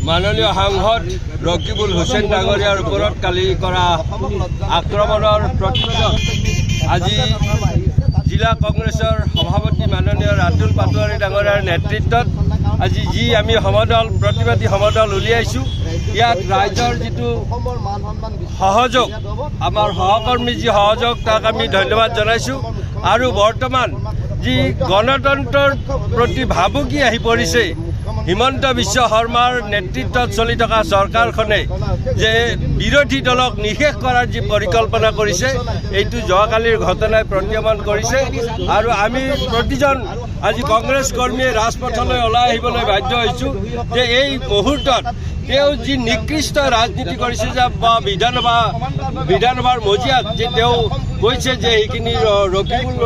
মাননীয় সাংসদ ৰকিবুল হুছেইন ডাঙৰীয়াৰ ওপৰত কালি কৰা আক্ৰমণৰ প্ৰতিবাদত আজি জিলা কংগ্ৰেছৰ সভাপতি মাননীয় ৰাতুল পাটোৱাৰী ডাঙৰীয়াৰ নেতৃত্বত আজি যি আমি সমদল প্ৰতিবাদী সমদল উলিয়াইছোঁ ইয়াত ৰাইজৰ যিটো সহযোগ আমাৰ সহকৰ্মী যি সহযোগ তাক আমি ধন্যবাদ জনাইছোঁ আৰু বৰ্তমান যি গণতন্ত্ৰৰ প্ৰতি ভাবুকি আহি পৰিছে হিমন্ত বিশ্ব শৰ্মাৰ নেতৃত্বত চলি থকা চৰকাৰখনে যে বিৰোধী দলক নিষেধ কৰাৰ যি পৰিকল্পনা কৰিছে এইটো যোৱাকালিৰ ঘটনাই প্ৰতীয়মান কৰিছে আৰু আমি প্ৰতিজন আজি কংগ্ৰেছ কৰ্মীয়ে ৰাজপথলৈ ওলাই আহিবলৈ বাধ্য হৈছোঁ যে এই মুহূৰ্তত তেওঁ যি নিকৃষ্ট ৰাজনীতি কৰিছে যে বিধানসভাৰ মজিয়াত যে তেওঁ কৈছে যে সেইখিনি ৰকিবুল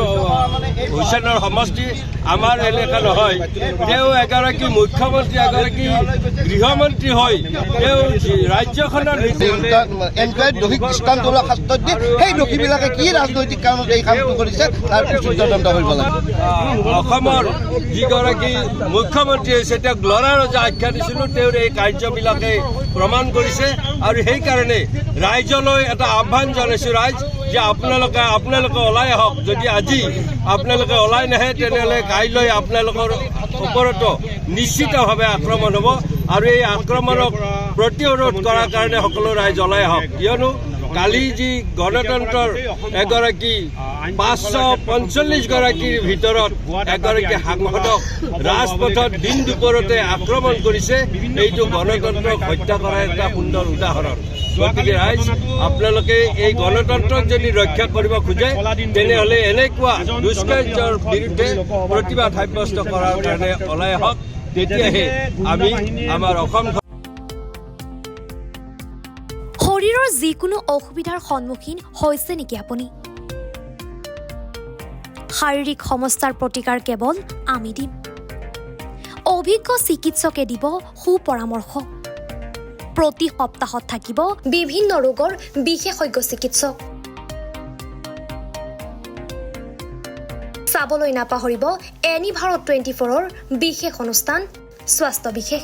হুছেইনৰ সমষ্টি আমাৰ এলেকা নহয় তেওঁ এগৰাকী মুখ্যমন্ত্ৰী এগৰাকী গৃহমন্ত্ৰী হৈ তেওঁ ৰাজ্যখনৰ সেই দোষীবিলাকে কি ৰাজনৈতিক কাৰণত এই কামটো কৰিছে তাৰ উচিত তদন্ত কৰিব লাগে অসমৰ যিগৰাকী মুখ্যমন্ত্ৰী হৈছে তেওঁক ল'ৰা ৰজা আখ্যা দিছিলোঁ তেওঁৰ এই কাৰ্যবিলাকে প্ৰমাণ কৰিছে আৰু সেইকাৰণে ৰাইজলৈ এটা আহ্বান জনাইছোঁ ৰাইজ যে আপোনালোকে ওলাই আহক যদি আজি আপোনালোকে ওলাই নাহে তেনেহ'লে কাইলৈ আপোনালোকৰ ওপৰতো নিশ্চিতভাৱে আক্ৰমণ হ'ব আৰু এই আক্ৰমণক প্ৰতিৰোধ কৰাৰ কাৰণে সকলো ৰাইজ ওলাই আহক কিয়নো কালি যি গণতন্ত্ৰৰ এগৰাকী 545 গৰাকীৰ ভিতৰত এগৰাকী সাংসদক ৰাজপথত দিন দুপৰতে আক্ৰমণ কৰিছে এইটো গণতন্ত্ৰক হত্যা কৰাৰ এটা সুন্দৰ উদাহৰণ গতিকে ৰাইজ আপোনালোকে এই গণতন্ত্ৰক যদি ৰক্ষা কৰিব খোজে তেনেহ'লে এনেকুৱা দুষ্কাৰ্যৰ বিৰুদ্ধে প্ৰতিবাদ সাব্যস্ত কৰাৰ কাৰণে ওলাই আহক তেতিয়াহে আমি আমাৰ অসম শৰীৰৰ যিকোনো অসুবিধাৰ সন্মুখীন হৈছে নেকি আপুনি শাৰীৰিক সমস্যাৰ প্ৰতিকাৰ কেৱল আমি দিম অভিজ্ঞ চিকিৎসকে দিব সুপৰামৰ্শ প্ৰতি সপ্তাহত থাকিব বিভিন্ন ৰোগৰ বিশেষজ্ঞ চিকিৎসক চাবলৈ নাপাহৰিব এনি ভাৰত 24ৰ বিশেষ অনুষ্ঠান স্বাস্থ্য বিশেষ।